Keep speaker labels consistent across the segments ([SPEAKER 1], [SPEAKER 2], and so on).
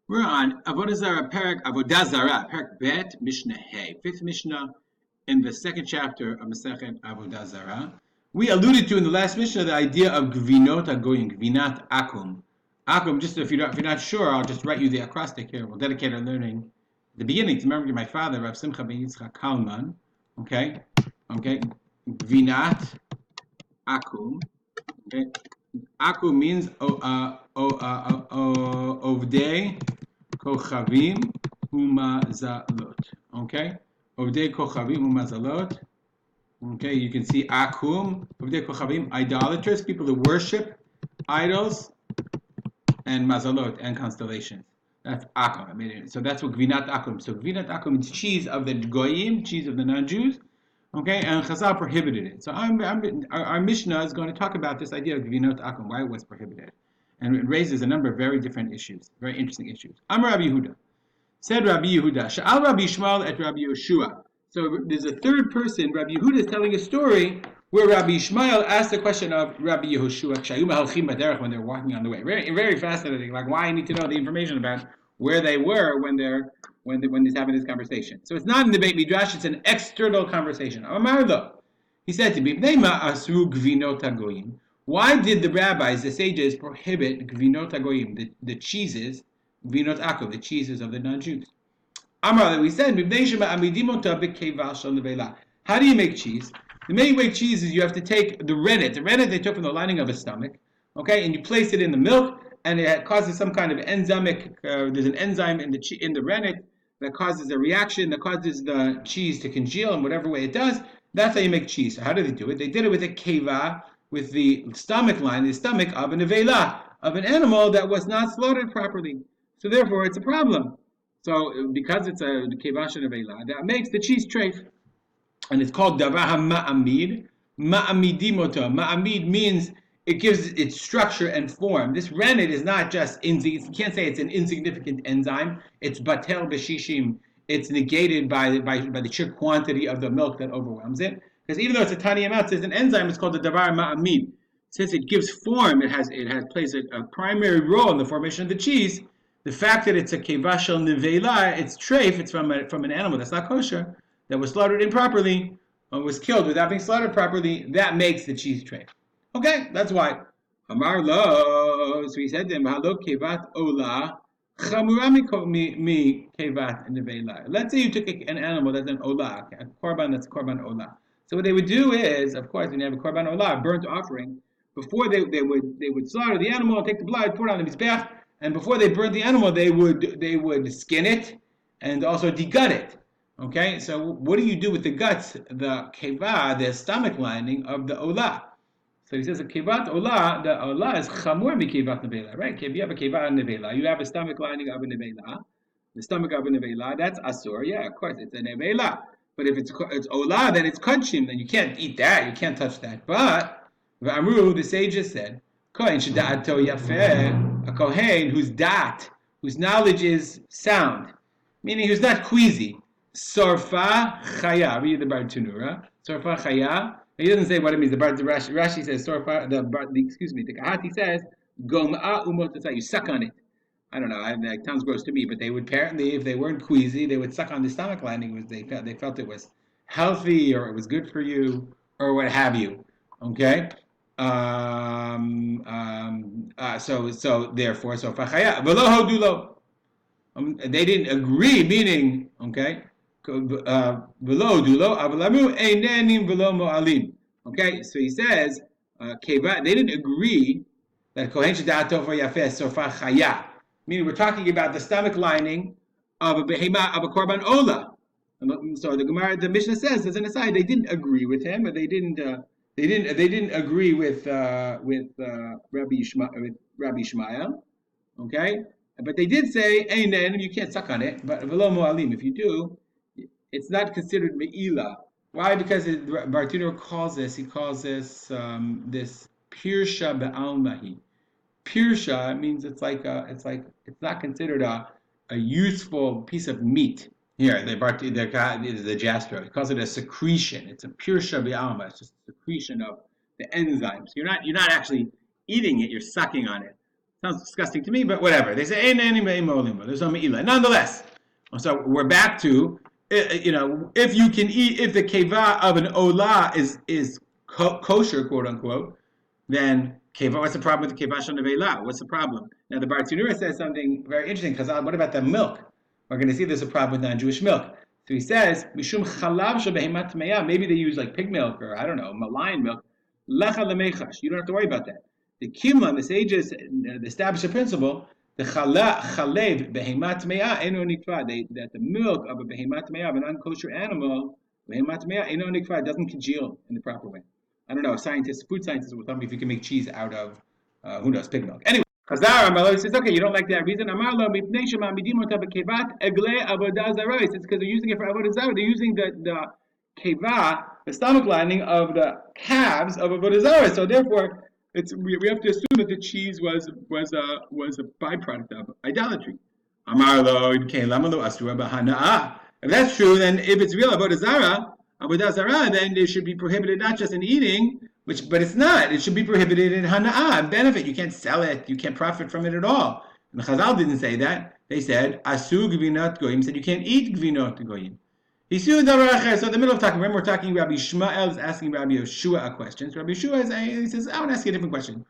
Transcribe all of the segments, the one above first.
[SPEAKER 1] We're on Avodah Zarah, Parak Bet, Mishnah Hey, fifth Mishnah in the second chapter of Masechet Avodah Zarah. We alluded to in the last Mishnah the idea of Gvinot Agoyim, Gvinat Akum. Akum, just if you're not sure, I'll just write you the acrostic here. We'll dedicate our learning at the beginning to memory of my father, Rav Simcha ben Yitzchak Kalman. Okay, Gvinat Akum. Okay, Akum means Ovdei Kochavim Umazalot. Okay? Ovdei Kochavim Umazalot. Okay, you can see Akum, Ovdei Kochavim, idolaters, people who worship idols, and Mazalot, and constellations. That's Akum. So that's what Gvinat Akum. So Gvinat Akum is cheese of the Goyim, cheese of the non-Jews. Okay, and Chazal prohibited it. So our Mishnah is going to talk about this idea of Gvinot Akum, why it was prohibited. And it raises a number of very different issues, very interesting issues. Amar Rabbi Yehuda. Said Rabbi Yehuda, Sha'al Rabbi Yishmael et Rabbi Yoshua. So there's a third person, Rabbi Yehuda is telling a story where Rabbi Yishmael asked the question of Rabbi Yehoshua, when they're walking on the way. Very, very fascinating, like why I need to know the information about where they were when he's having this conversation. So it's not in the Beit Midrash, it's an external conversation. Amar lo. He said to me, why did the rabbis, the sages, prohibit Gvinot Agoyim, the cheeses, Gvinot Akum, the cheeses of the non-Jews? Amar, we said, how do you make cheese? The main way cheese is you have to take the rennet they took from the lining of a stomach, okay, and you place it in the milk, and it causes some kind of enzymic, there's an enzyme in the rennet that causes a reaction, that causes the cheese to congeal in whatever way it does. That's how you make cheese. So how do they do it? They did it with a keva, with the stomach line, the stomach of an nevela, of an animal that was not slaughtered properly. So therefore, it's a problem. So because it's a kevash nevela, that makes the cheese treif. And it's called davar ma'amid. Ma'amidimoto. Ma'amid means it gives it structure and form. This rennet is not just, you can't say it's an insignificant enzyme. It's batel b'shishim. It's negated by the sheer quantity of the milk that overwhelms it. Because even though it's a tiny amount, there's an enzyme, it's called the davar ma'amid. Since it gives form, it plays a primary role in the formation of the cheese. The fact that it's a kevashel nevela, it's treif, it's from an animal that's not kosher, that was slaughtered improperly, or was killed without being slaughtered properly, that makes the cheese treif. Okay, that's why. Amar lo, so he said to him, halo kevat olah, chamura mi kevat nevela. Let's say you took an animal that's an olah, a korban that's korban olah. So what they would do is, of course, when you have a korban olah, a burnt offering, before they would slaughter the animal, take the blood, pour it on the mizbeach, and before they burnt the animal, they would skin it and also degut it. Okay, so what do you do with the guts, the keva, the stomach lining of the olah? So he says a kevat olah, the olah is chamur mi kevat nevela, right? If you have a kevat nevela, you have a stomach lining of a nevela, the stomach of a nevela, that's asur. Yeah, of course, it's a nevela. But if it's olah, then it's kodshim, then you can't eat that, you can't touch that. But v'amru, the sages said, kohen sheda'ato yafeh, a kohen whose knowledge is sound, meaning who's not queasy. Sorfa chaya, read the Bar Tanura. Sorfa chaya. He doesn't say what it means. The Rashi says sorfa. The Kahati says gom'a umotasa. You suck on it. I don't know. That sounds gross to me. But they would apparently, if they weren't queasy, they would suck on the stomach lining. They felt it was healthy, or it was good for you, or what have you. Okay. So therefore, sorfa chaya. V'lo hodulo. They didn't agree. Meaning, okay. Okay, so he says, they didn't agree that kohen shedato for yafeh sorfa chaya. Meaning, we're talking about the stomach lining of a behema, of a korban olah. So the Gemara, the Mishnah says, as an aside, they didn't agree with him, but they didn't agree with Rabbi Yishmael. Okay, but they did say, "Einen, you can't suck on it." But v'lo mo'alim, if you do, it's not considered me'ilah. Why? Because Bar Tanura calls this this pirsha be'almahi. Pirsha means it's not considered a useful piece of meat. Here, the Jastro, he calls it a secretion. It's a pirsha be'alma. It's just a secretion of the enzymes. You're not actually eating it. You're sucking on it. Sounds disgusting to me, but whatever. They say, there's no me'ila. Nonetheless, so we're back to, if you can eat, if the keva of an olah is kosher, quote unquote, then keva, what's the problem with the keva shana? What's the problem? Now the Bar Tzunura says something very interesting, because what about the milk? We're going to see there's a problem with non-Jewish milk. So he says, Mishum chalav shebehemat tmeya, maybe they use like pig milk or I don't know, lion milk. Lecha lemechash. You don't have to worry about that. The Kimlan, the sages established a principle, the chalev behemat tmeya eno nikva, that the milk of a behemat tmeya, of an unkosher animal, behemat tmeya eno nikva, doesn't congeal in the proper way. I don't know, food scientists will tell me if you can make cheese out of, who knows, pig milk. Anyway. Chazar Amalot says, okay, you don't like that reason. Amarlo mipnei shema'amidim ota bekevat egle Avodah Zarah. It's because they're using it for Avodah Zarah. They're using the keva, the stomach lining of the calves of Avodah Zarah. So therefore, we have to assume that the cheese was a byproduct of idolatry. Amarlo ibkein lamalo asura b'hana'ah. If that's true, then if it's real Avodah Zarah, then it should be prohibited not just in eating, but it's not. It should be prohibited in hana'ah, benefit. You can't sell it. You can't profit from it at all. And the Chazal didn't say that. They said, Asu gvinot goyim. Said you can't eat gvinot goyim. So in the middle of talking, remember we're talking, Rabbi Shmuel is asking Rabbi Yeshua a question. So Rabbi Yeshua he says, I want to ask you a different question.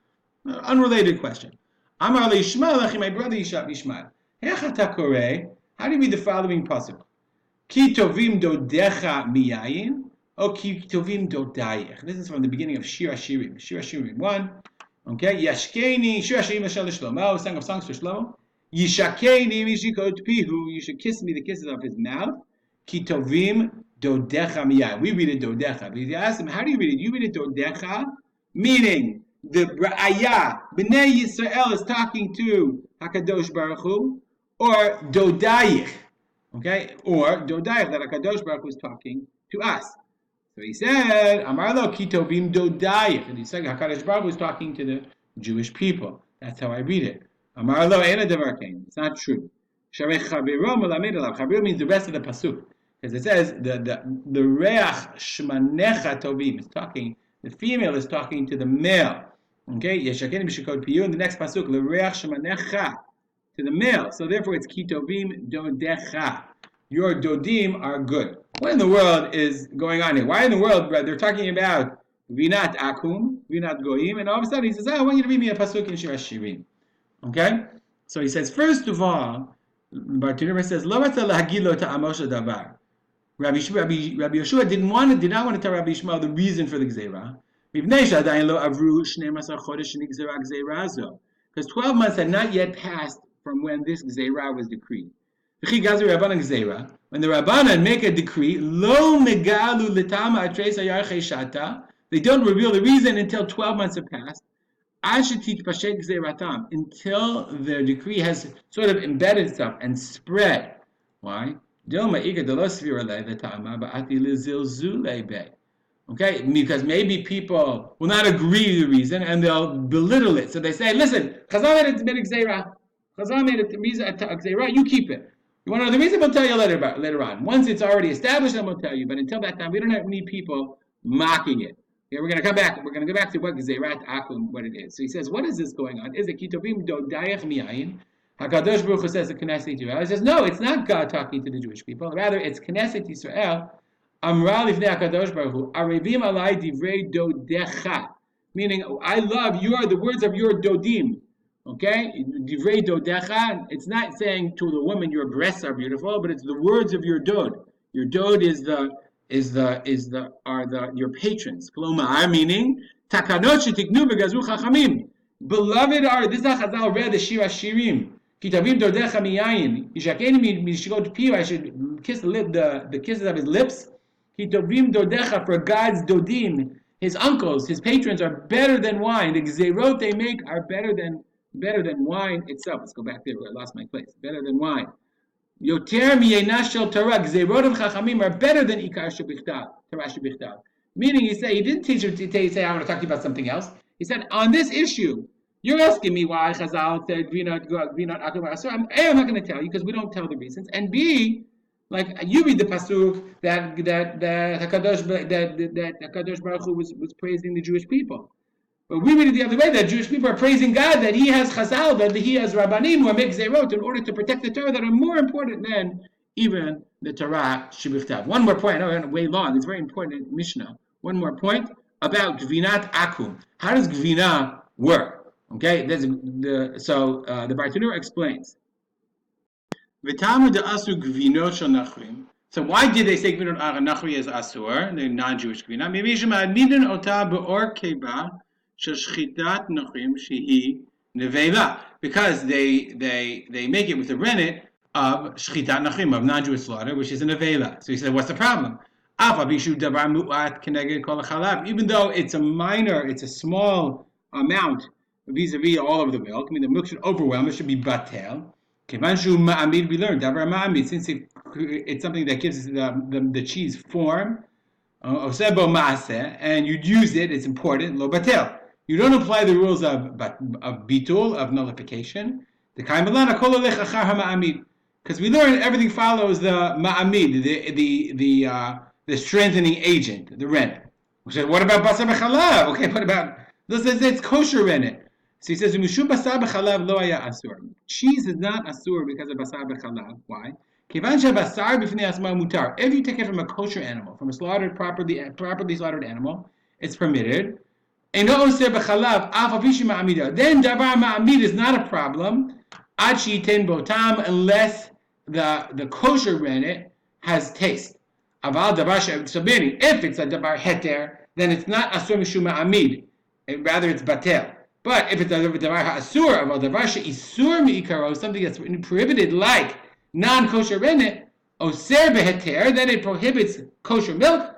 [SPEAKER 1] Unrelated question. Amar li Yishmael, my brother Yishmael. How do you read the following pasuk? Ki tovim dodecha miyayin. O ki tovim dodayich. This is from the beginning of Shir Hashirim. Shir Hashirim 1. Okay. Yashkeni. Shir Hashirim Mashal Shlomo. Song of Songs for Shlomo. Yishakeni mishikot pihu. You should kiss me the kisses of his mouth. Ki tovim dodecha miyayin. We read it dodecha. But if you ask him, how do you read it? You read it dodecha, meaning the Ra'ayah, Bnei Yisrael is talking to HaKadosh Baruch Hu, or dodayich. Okay? Or dodayich, that HaKadosh Baruch Hu is talking to us. So he said, Amar lo ki tovim dodayich. And he said, HaKadosh Baruch Hu is talking to the Jewish people. That's how I read it. Amar lo ena devar kein. It's not true. Sharei chaviro melamed alav. Chaviro means the rest of the pasuk. Because it says, the reach shmanecha tovim is talking, the female is talking to the male. Okay? Yeshakeni b'shikot piyu. In the next pasuk, the reach shmanecha, to the male. So therefore it's ki tovim dodecha. Your dodim are good. What in the world is going on here? Why in the world, brother, they're talking about vinat akum, vinat goyim, and all of a sudden he says, I want you to read me a pasuk in Shir Hashirim. Okay? So he says, first of all, Bartunura says, Lo rata lahagilo ta'amosha davar. Rabbi Yeshua did not want to tell Rabbi Yishmael the reason for the gzeira. Because 12 months had not yet passed from when this gzeira was decreed. When the Rabbanan make a decree, they don't reveal the reason until 12 months have passed, until the decree has sort of embedded itself and spread. Why? Okay, because maybe people will not agree with the reason and they'll belittle it. So they say, listen, Chazal made it gzeira. Chazal made it gzeira, you keep it. You want to know the reason? We'll tell you later on. Once it's already established, then we'll tell you. But until that time, we don't need people mocking it. Okay, we're going to come back. We're going to go back to what Gzeirat Akum, what it is. So he says, what is this going on? Is it Kitovim Dodayach Miyayin? HaKadosh Baruch Hu says to Knesset Yisrael. He says, no, it's not God talking to the Jewish people. Rather, it's Knesset Yisrael. Amra Lifnei HaKadosh Baruch Hu. Arevim Alai Divrei Dodecha. Meaning, I love the words of your Dodim. Okay? Divrei Dodecha. It's not saying to the woman, your breasts are beautiful, but it's the words of your Dod. Your Dod is your patrons. Klomar, meaning, Takanot shetiknu v'gazru chachamim. Beloved are, this is how Chazal read the Shir Hashirim. Kitavim dodecha miyayin. Yishakeni mishikot piu. I should kiss the kisses of his lips. Kitavim dodecha, for God's dodim, his uncles, his patrons are better than wine. The gzeirot they make are better than wine itself. Let's go back there where I lost my place. Better than wine. Yoter miyenash shel Torah. Gzeirot of chachamim are better than ikar shebichtav. Torah shebichtav. Meaning, he didn't teach you to say, I want to talk to you about something else. He said, on this issue, you're asking me why Chazal said, I'm not going to tell you because we don't tell the reasons. And B, like you read the pasuk that Hakadosh Baruch Hu was praising the Jewish people. But we read it the other way, that Jewish people are praising God, that He has Chazal, that He has Rabbanim who make Zerot in order to protect the Torah that are more important than even the Torah Shibuchtav. One more point, I know we're way long, it's very important in Mishnah. One more point about Gvinat Akum. How does Gvina work? Okay, the Bartanura explains. So why did they say Gvinot Nachri is Asur, the non-Jewish Gvina? Because they make it with the rennet of Shchitat Nachrim, of non-Jewish slaughter, which is an Nevela. So he said, what's the problem? Even though it's a minor, it's a small amount vis-a-vis all of the milk, I mean the milk should overwhelm, it should be batel. We learned since it's something that gives the cheese form, and you'd use it, it's important, lo batel. You don't apply the rules of bitul, of nullification. Because we learn everything follows the ma'amid, the strengthening agent, the rennet. We said, what about basar b'chalav? Okay, what about, this is it's kosher rennet. So he says, basar b'chalav lo haya asur. Cheese is not asur because of basar b'chalav. Why? If you take it from a kosher animal, from a properly slaughtered animal, it's permitted. Then davar ma'amid is not a problem unless the kosher rennet has taste. If it's a davar heter, then it's not asur mishum ma'amid. Rather, it's batel. But if it's a davar ha'asur, a davar she'isur mi'ikaro, something that's prohibited like non-kosher rennet, oser beheter, then it prohibits kosher milk,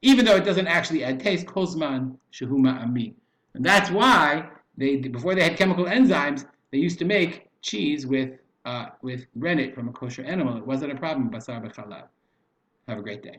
[SPEAKER 1] even though it doesn't actually add taste, kozman shehu ma'amid. And that's why before they had chemical enzymes, they used to make cheese with rennet from a kosher animal. It wasn't a problem, basar b'chalav. Have a great day.